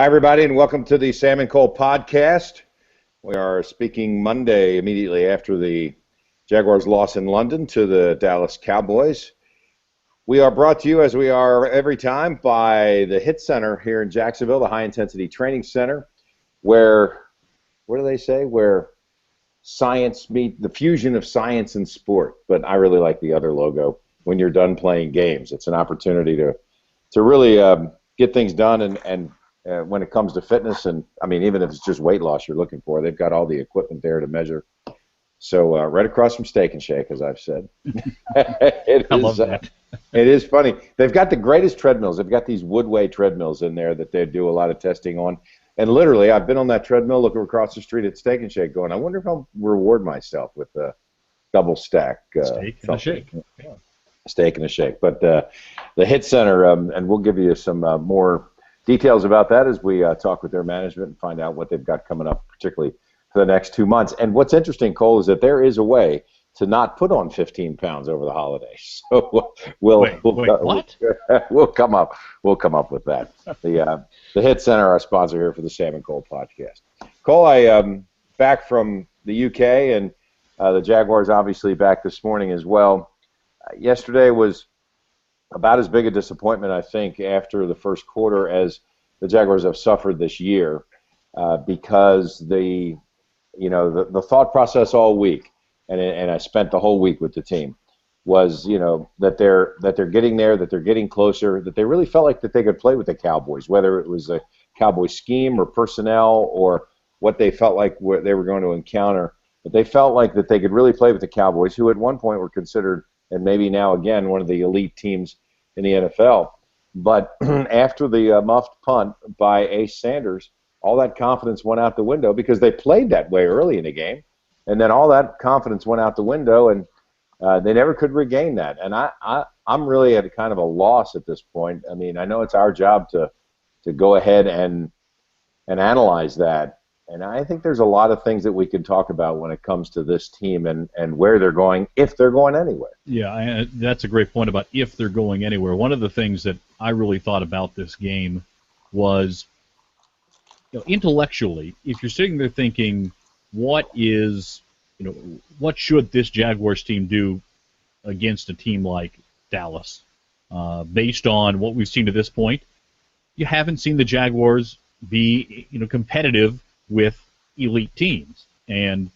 Hi, everybody, and welcome to the Sam and Cole podcast. We are speaking Monday immediately after the Jaguars loss in London to the Dallas Cowboys. We are brought to you, as we are every time, by the HIT Center here in Jacksonville, the High Intensity Training Center, where, what do they say? Where science meet the fusion of science and sport. But I really like the other logo. When you're done playing games, it's an opportunity to really get things done and when it comes to fitness, and I mean, even if it's just weight loss you're looking for, they've got all the equipment there to measure. So right across from Steak and Shake, as I've said. I love that. It is funny. They've got the greatest treadmills. They've got these Woodway treadmills in there that they do a lot of testing on. And literally, I've been on that treadmill looking across the street at Steak and Shake going, I wonder if I'll reward myself with a double stack. Steak and a shake. Yeah. Steak and a shake. But the HIT Center, and we'll give you some more details about that as we talk with their management and find out what they've got coming up, particularly for the next 2 months. And what's interesting, Cole, is that there is a way to not put on 15 pounds over the holidays. So we'll come up with that. The HIT Center, our sponsor here for the Sam and Cole podcast. Cole, I back from the UK, and the Jaguars obviously back this morning as well. Yesterday was about as big a disappointment, I think, after the first quarter as the Jaguars have suffered this year, because the thought process all week, and I spent the whole week with the team, was that they're getting there, that they're getting closer, that they really felt like that they could play with the Cowboys, whether it was a Cowboy scheme or personnel or what they felt like they were going to encounter. But they felt like that they could really play with the Cowboys, who at one point were considered, and maybe now again, one of the elite teams in the NFL. But after the muffed punt by Ace Sanders, all that confidence went out the window because they played that way early in the game. And then all that confidence went out the window, and they never could regain that. And I'm really at a kind of a loss at this point. I mean, I know it's our job to go ahead and analyze that. And I think there's a lot of things that we can talk about when it comes to this team and where they're going, if they're going anywhere. Yeah, that's a great point about if they're going anywhere. One of the things that I really thought about this game was, intellectually, if you're sitting there thinking, what should this Jaguars team do against a team like Dallas, based on what we've seen to this point, you haven't seen the Jaguars be, competitive with elite teams. And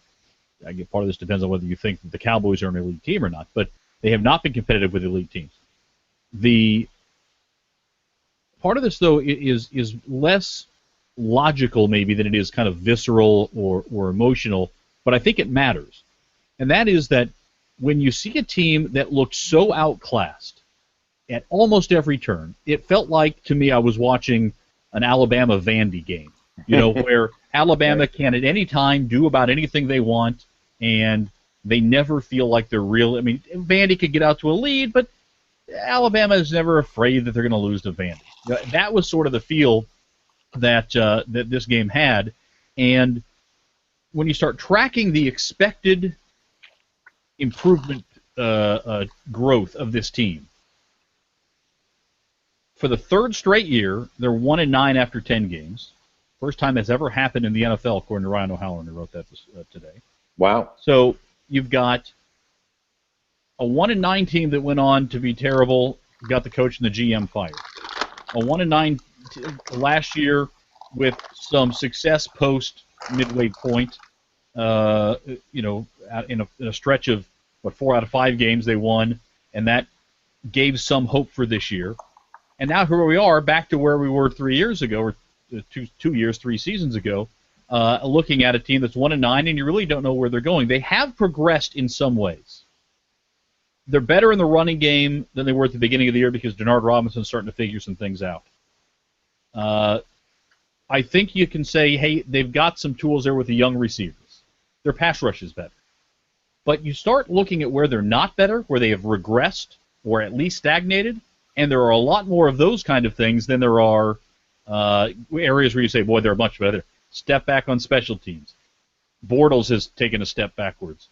I guess part of this depends on whether you think that the Cowboys are an elite team or not, but they have not been competitive with elite teams. The part of this, though, is less logical maybe than it is kind of visceral or emotional, but I think it matters. And that is that when you see a team that looked so outclassed at almost every turn, it felt like, to me, I was watching an Alabama-Vandy game, where Alabama can at any time do about anything they want, and they never feel like they're real. I mean, Vandy could get out to a lead, but Alabama is never afraid that they're going to lose to Vandy. That was sort of the feel that this game had. And when you start tracking the expected improvement growth of this team, for the third straight year, they're 1-9 after 10 games. First time that's ever happened in the NFL, according to Ryan O'Halloran, who wrote that today. Wow. So you've got a 1-9 team that went on to be terrible, got the coach and the GM fired. A 1-9 last year with some success post midway point. In a stretch of 4 out of 5 games they won, and that gave some hope for this year. And now here we are, back to where we were 3 years ago, or 3 seasons ago, looking at a team that's 1-9, and you really don't know where they're going. They have progressed in some ways. They're better in the running game than they were at the beginning of the year because Denard Robinson's starting to figure some things out. I think you can say, hey, they've got some tools there with the young receivers. Their pass rush is better. But you start looking at where they're not better, where they have regressed or at least stagnated, and there are a lot more of those kind of things than there are areas where you say, boy, they're much better. Step back on special teams. Bortles has taken a step backwards.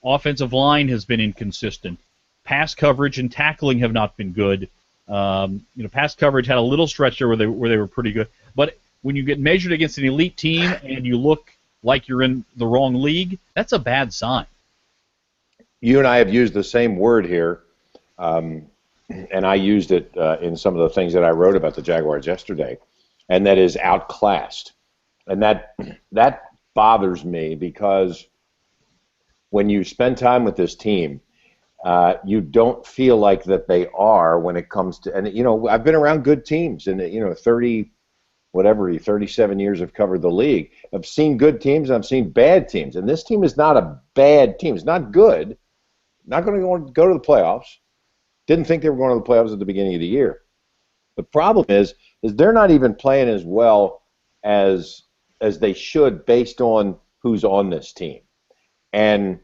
Offensive line has been inconsistent. Pass coverage and tackling have not been good. Pass coverage had a little stretch there where they were pretty good. But when you get measured against an elite team and you look like you're in the wrong league, that's a bad sign. You and I have used the same word here, and I used it in some of the things that I wrote about the Jaguars yesterday, and that is outclassed. And that bothers me because when you spend time with this team, you don't feel like that they are when it comes to, and I've been around good teams, and 37 years I've covered the league. I've seen good teams and I've seen bad teams, and this team is not a bad team. It's not good. Not going to go to the playoffs. Didn't think they were going to the playoffs at the beginning of the year. The problem is they're not even playing as well as they should based on who's on this team. And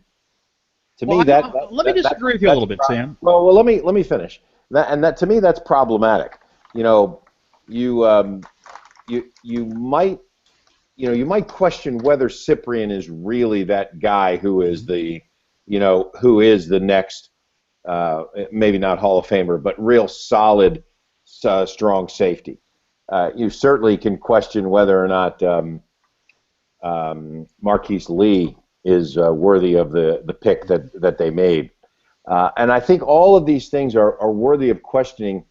to me, let me disagree with you a little bit, Sam. Well, let me finish. That to me, that's problematic. You might question whether Cyprien is really that guy who is the next maybe not Hall of Famer, but real solid, strong safety. You certainly can question whether or not Marquise Lee is worthy of the pick that they made. And I think all of these things are worthy of questioning,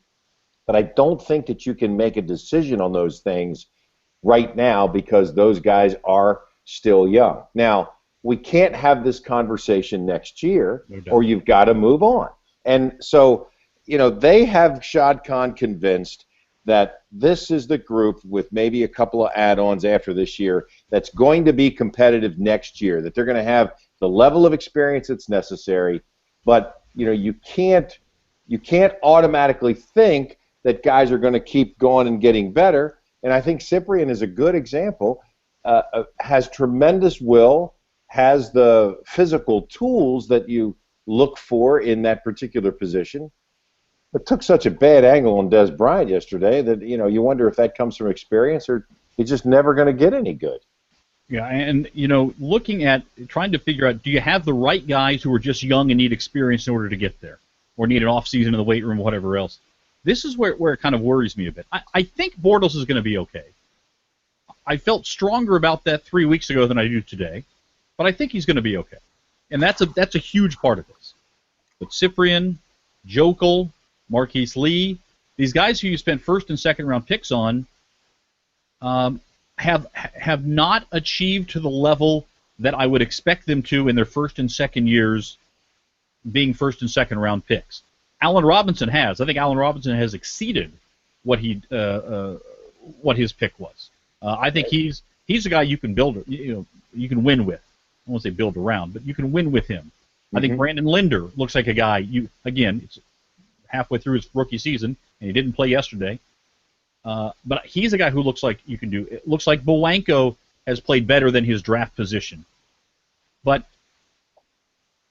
but I don't think that you can make a decision on those things right now because those guys are still young. Now, we can't have this conversation next year, or you've got to move on. And so, they have Shad Khan convinced that this is the group with maybe a couple of add-ons after this year that's going to be competitive next year, that they're going to have the level of experience that's necessary. But, you can't automatically think that guys are going to keep going and getting better. And I think Cyprien is a good example, has tremendous will, has the physical tools that you look for in that particular position, but took such a bad angle on Des Bryant yesterday that you wonder if that comes from experience or he's just never going to get any good. Yeah, and looking at trying to figure out, do you have the right guys who are just young and need experience in order to get there, or need an off season in the weight room, or whatever else? This is where it kind of worries me a bit. I think Bortles is going to be okay. I felt stronger about that 3 weeks ago than I do today, but I think he's going to be okay, and that's a huge part of this. But Cyprien, Jokel, Marquise Lee, these guys who you spent first and second round picks on, have not achieved to the level that I would expect them to in their first and second years, being first and second round picks. Allen Robinson has. I think Allen Robinson has exceeded what his pick was. I think he's a guy you can build. You can win with. I won't say build around, but you can win with him. I think Brandon Linder looks like a guy. It's halfway through his rookie season, and he didn't play yesterday. But he's a guy who looks like you can do. It looks like Bowanko has played better than his draft position. But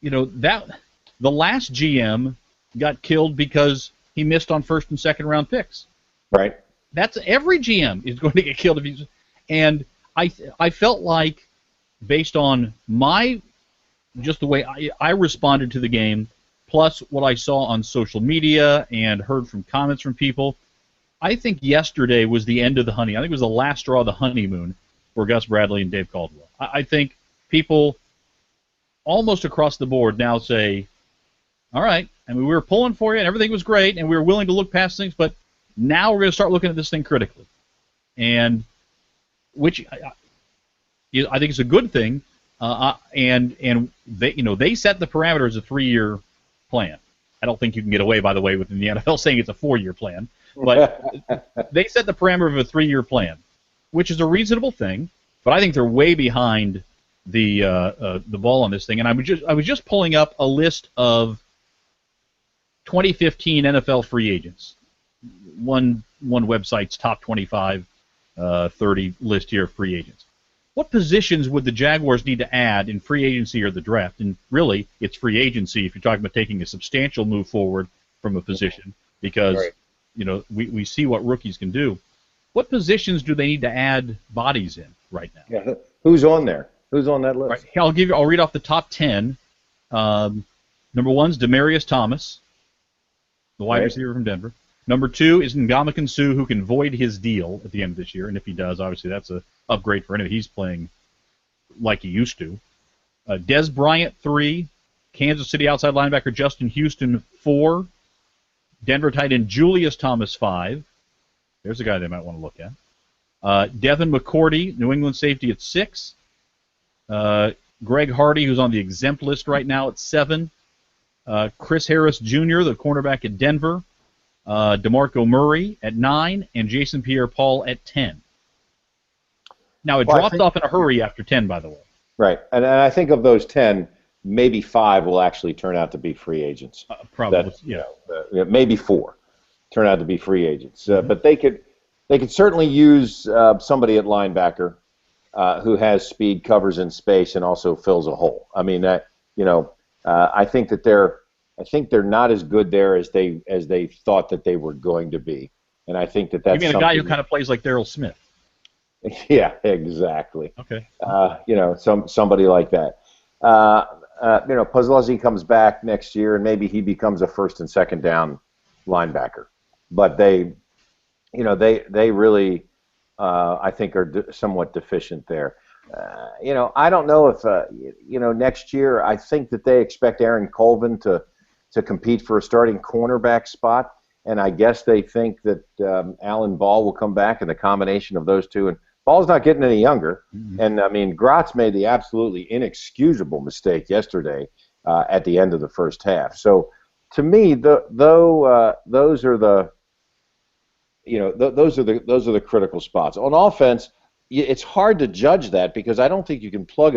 that the last GM got killed because he missed on first and second round picks. Right. That's every GM is going to get killed if he's. And I felt like, based on just the way I responded to the game, plus what I saw on social media and heard from comments from people, I think yesterday was the end of the honey. I think it was the last straw of the honeymoon for Gus Bradley and Dave Caldwell. I think people almost across the board now say, all right, we were pulling for you and everything was great and we were willing to look past things, but now we're going to start looking at this thing critically. And which I think is a good thing. And they set the parameters as a 3-year plan. I don't think you can get away, by the way, within the NFL saying it's a 4-year plan. But they set the parameter of a 3-year plan, which is a reasonable thing. But I think they're way behind the ball on this thing. And I was just pulling up a list of 2015 NFL free agents. One website's top 25, 30 list here of free agents. What positions would the Jaguars need to add in free agency or the draft? And really, it's free agency if you're talking about taking a substantial move forward from a position, because right. We see what rookies can do. What positions do they need to add bodies in right now? Yeah, who's on there? Who's on that list? Right. I'll read off the top 10. Number 1's Demaryius Thomas, the wide receiver from Denver. Number 2 is Ndamukong Suh, who can void his deal at the end of this year, and if he does, obviously that's a upgrade for him. He's playing like he used to. Des Bryant, 3. Kansas City outside linebacker Justin Houston, 4. Denver tight end Julius Thomas, 5. There's a guy they might want to look at. Devin McCourty, New England safety, at 6. Greg Hardy, who's on the exempt list right now, at 7. Chris Harris Jr., the cornerback at Denver. DeMarco Murray at 9. And Jason Pierre-Paul at 10. Now, it dropped off in a hurry after 10, by the way. Right. And I think of those 10, maybe 5 will actually turn out to be free agents. Probably, yeah. Maybe 4 turn out to be free agents. But they could certainly use somebody at linebacker who has speed, covers in space, and also fills a hole. I mean, I think that they're not as good there as they thought that they were going to be. And I think that's you mean a guy who kind of plays like Darryl Smith? Yeah, exactly. Okay. Somebody like that. Puzzlezzi comes back next year, and maybe he becomes a first and second down linebacker. But they really, I think, are somewhat deficient there. I don't know if, next year, I think that they expect Aaron Colvin to compete for a starting cornerback spot, and I guess they think that Alan Ball will come back, and the combination of those two, and Ball's not getting any younger, and I mean, Gratz made the absolutely inexcusable mistake yesterday at the end of the first half. So, to me, those are the critical spots. On offense, it's hard to judge that because I don't think you can plug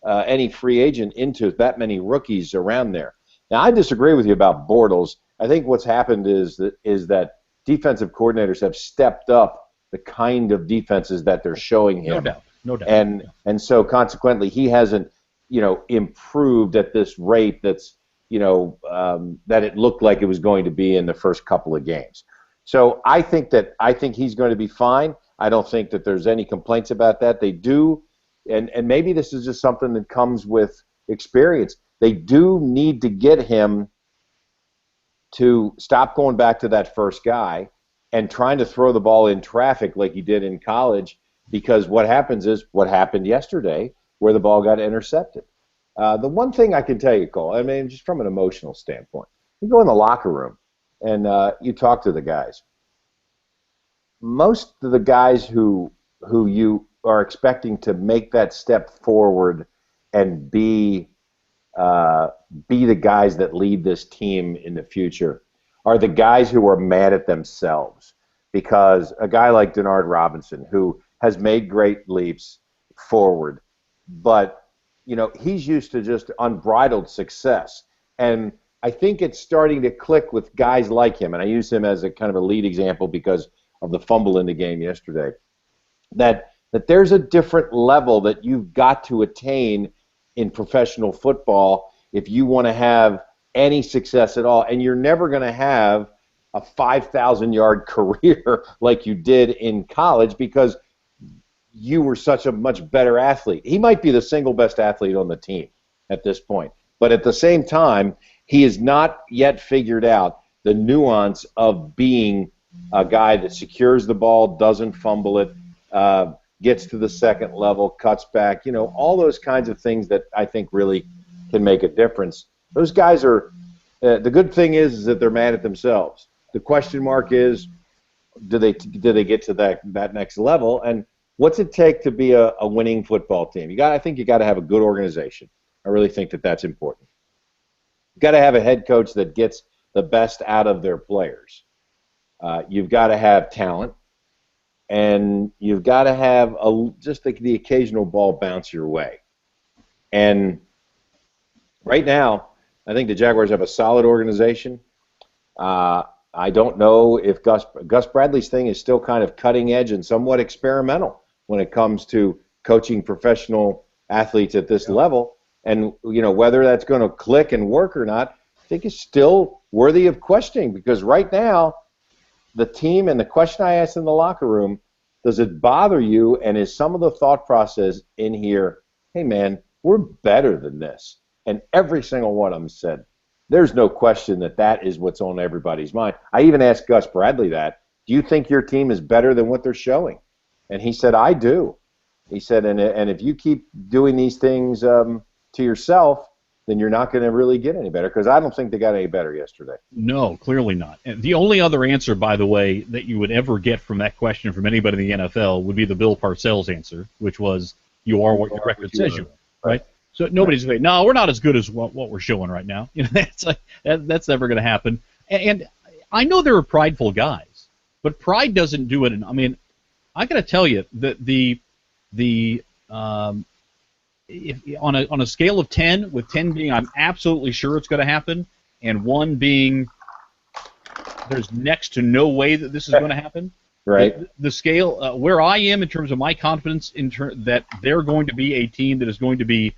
any free agent into that many rookies around there. Now, I disagree with you about Bortles. I think what's happened is that defensive coordinators have stepped up the kind of defenses that they're showing him. No doubt. And so consequently, he hasn't, improved at this rate that's, that it looked like it was going to be in the first couple of games. So I think he's going to be fine. I don't think that there's any complaints about that. They do, and maybe this is just something that comes with experience. They do need to get him to stop going back to that first guy and trying to throw the ball in traffic like he did in college, because what happens is what happened yesterday where the ball got intercepted. The one thing I can tell you, Cole, I mean, just from an emotional standpoint, you go in the locker room and you talk to the guys. Most of the guys who you are expecting to make that step forward and be the guys that lead this team in the future are the guys who are mad at themselves, because a guy like Denard Robinson, who has made great leaps forward, but he's used to just unbridled success, and I think it's starting to click with guys like him, and I use him as a kind of a lead example because of the fumble in the game yesterday, that there's a different level that you've got to attain in professional football if you want to have any success at all, and you're never going to have a 5,000-yard career like you did in college because you were such a much better athlete. He might be the single best athlete on the team at this point, but at the same time, he has not yet figured out the nuance of being a guy that secures the ball, doesn't fumble it, gets to the second level, cuts back, all those kinds of things that I think really can make a difference. Those guys are, the good thing is that they're mad at themselves. The question mark is, do they get to that next level? And what's it take to be a winning football team? I think you got to have a good organization. I really think that that's important. You've got to have a head coach that gets the best out of their players. You've got to have talent, and you've got to have just the occasional ball bounce your way. And right now, I think the Jaguars have a solid organization. I don't know if Gus Bradley's thing is still kind of cutting edge and somewhat experimental when it comes to coaching professional athletes at this level. And, whether that's going to click and work or not, I think is still worthy of questioning, because right now, the team, and the question I asked in the locker room, does it bother you, and is some of the thought process in here, hey man, we're better than this? And every single one of them said, there's no question that that is what's on everybody's mind. I even asked Gus Bradley that. Do you think your team is better than what they're showing? And he said, I do. He said, and if you keep doing these things to yourself, then you're not going to really get any better, because I don't think they got any better yesterday. No, clearly not. And the only other answer, by the way, that you would ever get from that question from anybody in the NFL would be the Bill Parcells answer, which was, you are what your record says you are, right? So nobody's saying, no, we're not as good as what we're showing right now. You know, that's never going to happen. And I know there are prideful guys, but pride doesn't do it. I mean, I got to tell you that if, on a scale of 10, with 10 being I'm absolutely sure it's going to happen, and 1 being there's next to no way that this is going to happen. Right. The scale where I am in terms of my confidence that they're going to be a team that is going to be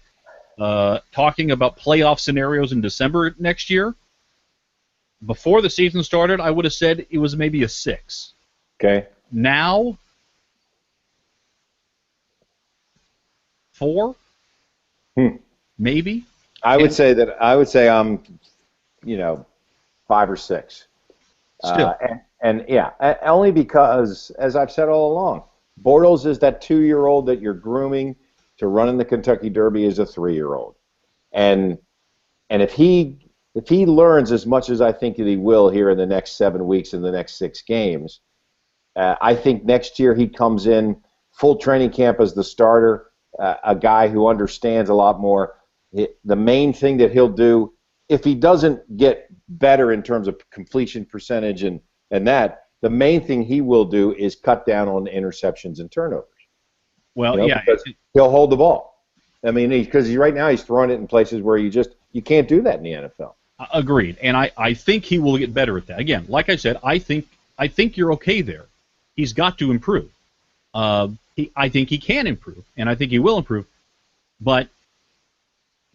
talking about playoff scenarios in December next year. Before the season started, I would have said it was maybe a 6. Okay. Now, 4, maybe. I would say I'm, 5 or 6. Still. And yeah, only because, as I've said all along, Bortles is that 2-year-old that you're grooming to run in the Kentucky Derby as a 3-year-old, and if he learns as much as I think that he will here in the next 7 weeks in the next 6 games, I think next year he comes in full training camp as the starter, a guy who understands a lot more. The main thing that he'll do, if he doesn't get better in terms of completion percentage and that, the main thing he will do is cut down on interceptions and turnovers. Well, because he'll hold the ball. I mean, because right now he's throwing it in places where you can't do that in the NFL. Agreed, and I think he will get better at that. Again, like I said, I think you're okay there. He's got to improve. I think he can improve, and I think he will improve. But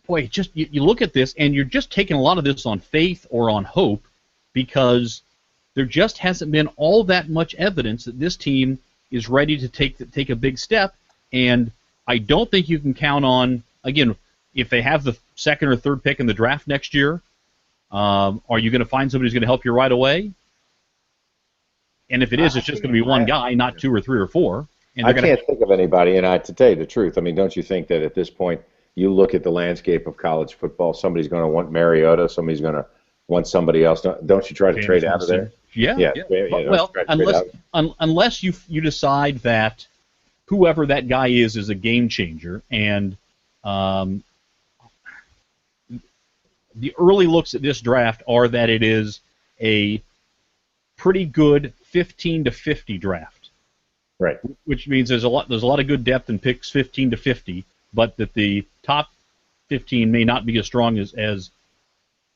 boy, just you look at this, and you're just taking a lot of this on faith or on hope, because there just hasn't been all that much evidence that this team is ready to take a big step. And I don't think you can count on, again, if they have the 2nd or 3rd pick in the draft next year, are you going to find somebody who's going to help you right away? And if it is, it's just going to be one guy, not 2 or 3 or 4. And I can't think of anybody, and to tell you the truth, I mean, don't you think that at this point, you look at the landscape of college football, somebody's going to want Mariota, somebody's going to want somebody else. Don't you try to trade out of there? Yeah. Well, unless you decide that whoever that guy is a game changer, and the early looks at this draft are that it is a pretty good 15 to 50 draft. Right. Which means there's a lot of good depth in picks 15 to 50, but that the top 15 may not be as strong as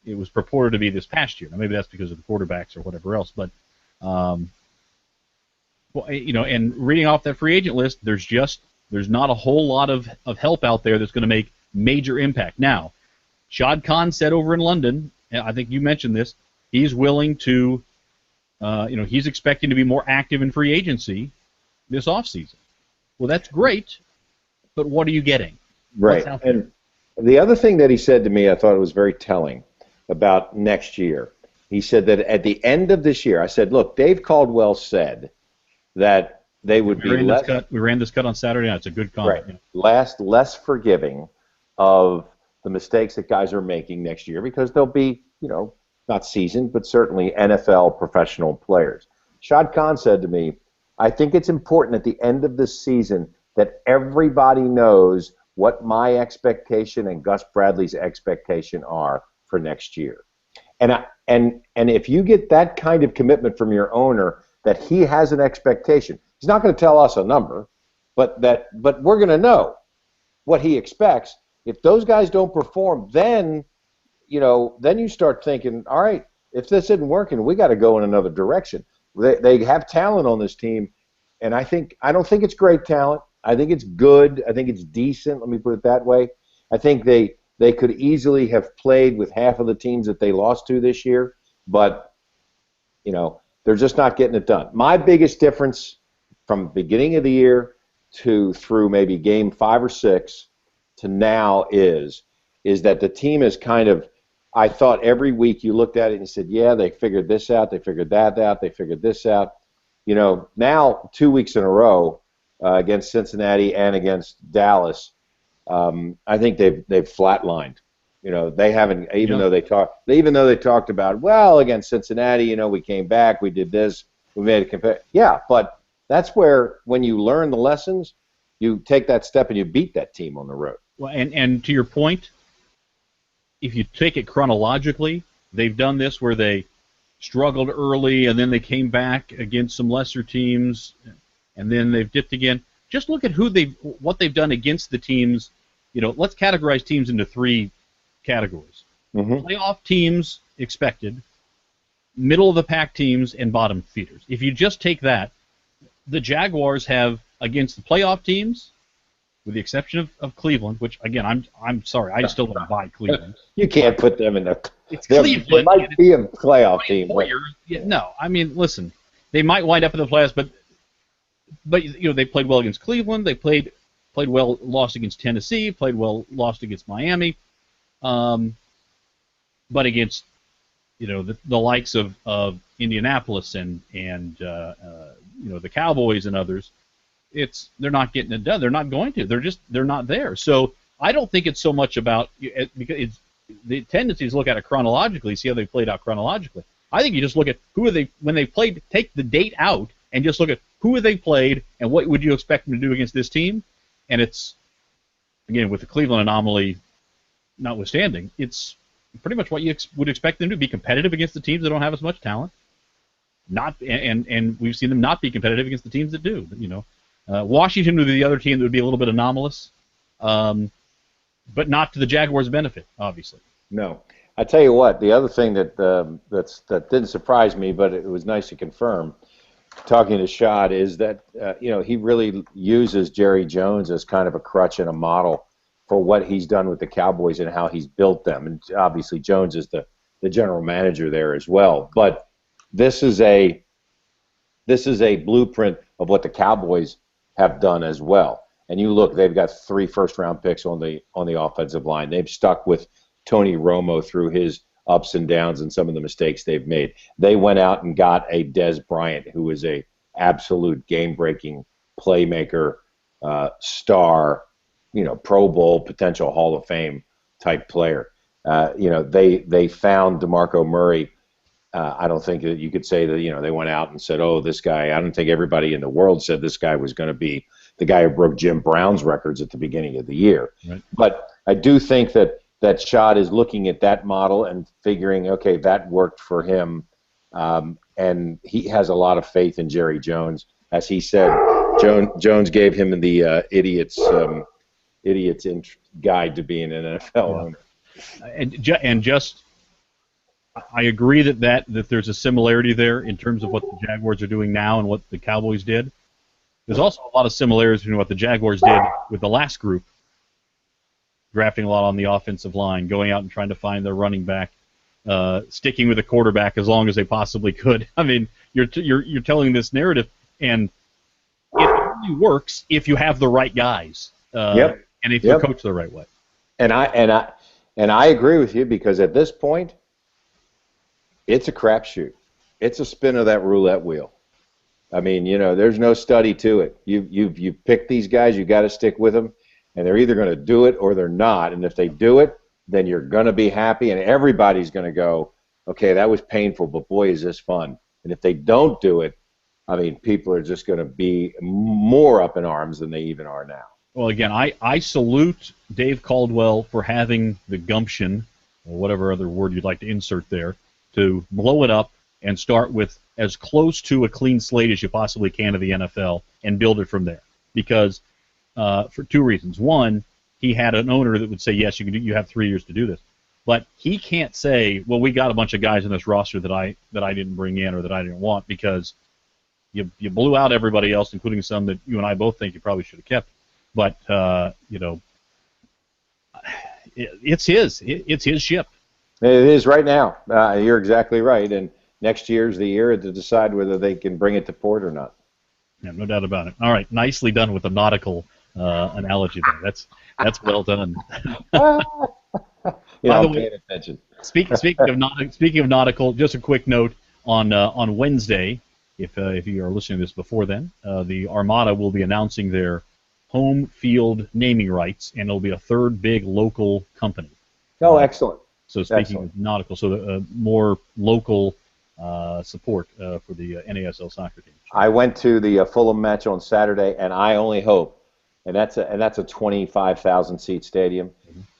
it was purported to be this past year. Now, maybe that's because of the quarterbacks or whatever else, but and reading off that free agent list, there's not a whole lot of help out there that's going to make major impact. Now, Shad Khan said over in London, and I think you mentioned this, he's willing to, he's expecting to be more active in free agency this offseason. Well, that's great, but what are you getting? Right. And the other thing that he said to me, I thought it was very telling about next year. He said that at the end of this year, I said, look, Dave Caldwell said that they would be less. We ran this cut on Saturday night. It's a good comment. Right. Less forgiving of the mistakes that guys are making next year, because they'll be, not seasoned, but certainly NFL professional players. Shad Khan said to me, I think it's important at the end of this season that everybody knows what my expectation and Gus Bradley's expectation are for next year. And if you get that kind of commitment from your owner that he has an expectation, he's not going to tell us a number, but we're going to know what he expects. If those guys don't perform, then you start thinking, all right, if this isn't working, we got to go in another direction. They have talent on this team, and I don't think it's great talent. I think it's good. I think it's decent. Let me put it that way. I think they could easily have played with half of the teams that they lost to this year, but they're just not getting it done. My biggest difference from beginning of the year through maybe game 5 or 6 to now is that the team is kind of I thought every week you looked at it and you said, yeah, they figured this out, they figured that out, they figured this out. You know, now 2 weeks in a row against Cincinnati and against Dallas, I think they've flatlined. You know, they haven't, even though they talked about, well, against Cincinnati, you know, we came back, we did this, we made a compare. Yeah, but that's where, when you learn the lessons, you take that step and you beat that team on the road. Well, and to your point, if you take it chronologically, they've done this where they struggled early and then they came back against some lesser teams, and then they've dipped again. Just look at what they've done against the teams. You know, let's categorize teams into 3 categories. Mm-hmm. Playoff teams expected, middle of the pack teams, and bottom feeders. If you just take that, the Jaguars have, against the playoff teams, with the exception of Cleveland, which again I'm sorry, I still don't buy Cleveland. You can't put them in it's Cleveland. They might be a playoff team. No, I mean, listen, they might wind up in the playoffs, but you know, they played well against Cleveland. They played well, lost against Tennessee. Played well, lost against Miami. But against, you know, the likes of Indianapolis and you know, the Cowboys and others, they're not getting it done. They're not going to. They're not there. So I don't think it's so much about, because the tendency is to look at it chronologically, see how they played out chronologically. I think you just look at who are they when they played. Take the date out and just look at who have they played and what would you expect them to do against this team. And it's, again, with the Cleveland anomaly notwithstanding, it's pretty much what you would expect them to be competitive against the teams that don't have as much talent. And we've seen them not be competitive against the teams that do. You know, Washington would be the other team that would be a little bit anomalous, but not to the Jaguars' benefit, obviously. No, I tell you what. The other thing that didn't surprise me, but it was nice to confirm, talking to Shad, is that you know, he really uses Jerry Jones as kind of a crutch and a model for what he's done with the Cowboys and how he's built them. And obviously Jones is the general manager there as well. But this is a blueprint of what the Cowboys have done as well. And you look, they've got 3 first-round picks on the offensive line. They've stuck with Tony Romo through his ups and downs and some of the mistakes they've made. They went out and got a Dez Bryant, who is a absolute game-breaking playmaker, star, you know, Pro Bowl, potential Hall of Fame type player. You know, they found DeMarco Murray. I don't think that you could say that, you know, they went out and said, oh, this guy. I don't think everybody in the world said this guy was going to be the guy who broke Jim Brown's records at the beginning of the year. Right. But I do think that Shad is looking at that model and figuring, okay, that worked for him, and he has a lot of faith in Jerry Jones. As he said, Jones gave him the idiot's guide to being an NFL owner. And just, I agree that there's a similarity there in terms of what the Jaguars are doing now and what the Cowboys did. There's also a lot of similarities between what the Jaguars did with the last group, drafting a lot on the offensive line, going out and trying to find their running back, sticking with the quarterback as long as they possibly could. I mean, you're telling this narrative, and it only works if you have the right guys, and if you're coached the right way. And I agree with you, because at this point, it's a crapshoot. It's a spin of that roulette wheel. I mean, you know, there's no study to it. You pick these guys, you got to stick with them, and they're either going to do it or they're not. And if they do it, then you're going to be happy, and everybody's going to go, okay, that was painful, but boy, is this fun. And if they don't do it, I mean, people are just going to be more up in arms than they even are now. Well, again, I salute Dave Caldwell for having the gumption, or whatever other word you'd like to insert there, to blow it up and start with as close to a clean slate as you possibly can of the NFL and build it from there. Because for 2 reasons. One, he had an owner that would say, yes, you have 3 years to do this. But he can't say, well, we got a bunch of guys in this roster that I didn't bring in or that I didn't want, because you blew out everybody else, including some that you and I both think you probably should have kept. But you know, it's his ship. It is right now. You're exactly right. And next year's the year to decide whether they can bring it to port or not. Yeah, no doubt about it. All right, nicely done with the nautical analogy there. That's well done. I'm paying attention. Speaking of nautical, just a quick note on Wednesday. If you are listening to this before then, the Armada will be announcing their home field naming rights, and it'll be a third big local company. Oh, excellent. So speaking of nautical, so more local support for the NASL soccer team. I went to the Fulham match on Saturday, and I only hope, and that's a 25,000 seat stadium,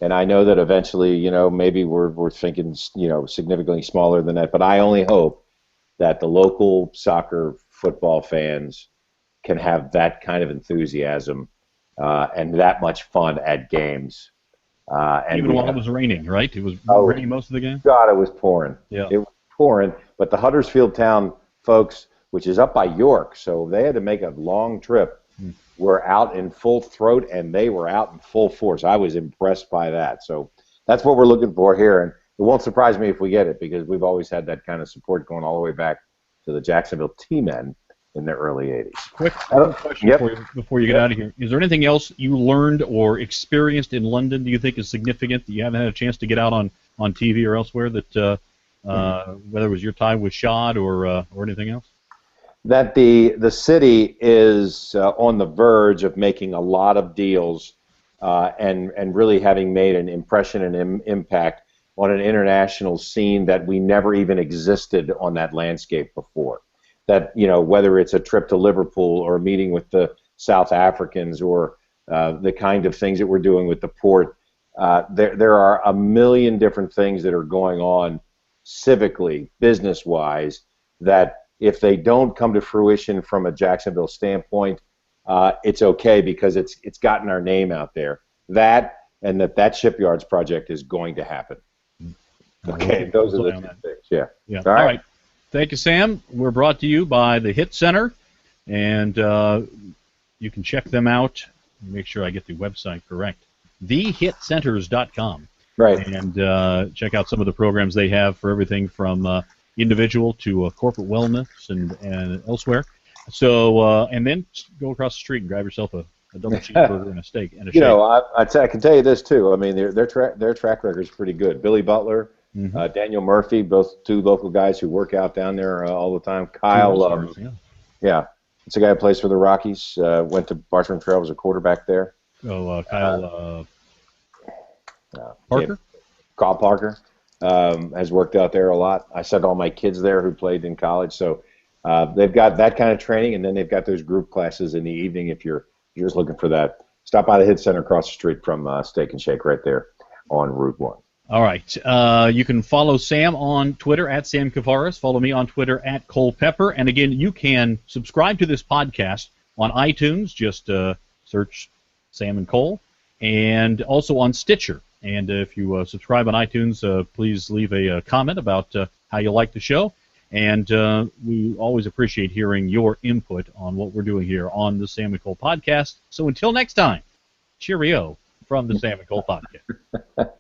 and I know that eventually, maybe we're thinking, significantly smaller than that, but I only hope that the local soccer football fans can have that kind of enthusiasm and that much fun at games. And even while it was raining, right? It was raining most of the game? God, it was pouring. Yeah. It was pouring. But the Huddersfield Town folks, which is up by York, so they had to make a long trip, were out in full throat, and they were out in full force. I was impressed by that. So that's what we're looking for here. And it won't surprise me if we get it, because we've always had that kind of support going all the way back to the Jacksonville T-Men in the early 80s. Quick question before you get out of here. Is there anything else you learned or experienced in London do you think is significant that you haven't had a chance to get out on TV or elsewhere, that whether it was your time with Shad or anything else? That the city is on the verge of making a lot of deals and really having made an impression and impact on an international scene that we never even existed on that landscape before. That, whether it's a trip to Liverpool or a meeting with the South Africans or the kind of things that we're doing with the port, there are a million different things that are going on civically, business-wise, that if they don't come to fruition from a Jacksonville standpoint, it's okay, because it's gotten our name out there. That and that shipyards project is going to happen. Okay, those are the two things. Yeah. All right. Thank you, Sam. We're brought to you by the Hit Center, and you can check them out. Make sure I get the website correct. thehitcenters.com. Right. And check out some of the programs they have for everything from individual to corporate wellness and elsewhere. So, and then go across the street and grab yourself a double cheeseburger and a steak and a shake. I can tell you this too. I mean, their track record is pretty good. Billy Butler, Daniel Murphy, both two local guys who work out down there all the time. Kyle, it's a guy who plays for the Rockies. Went to Bartram Trail, was a quarterback there. Oh, Kyle Parker. Kyle Parker has worked out there a lot. I sent all my kids there who played in college, so they've got that kind of training, and then they've got those group classes in the evening if you're just looking for that. Stop by the Hit Center across the street from Steak and Shake right there on Route 1. All right. You can follow Sam on Twitter at Sam Kavaris. Follow me on Twitter at Cole Pepper. And again, you can subscribe to this podcast on iTunes. Just search Sam and Cole. And also on Stitcher. And if you subscribe on iTunes, please leave a comment about how you like the show. And we always appreciate hearing your input on what we're doing here on the Sam and Cole podcast. So until next time, cheerio from the Sam and Cole podcast.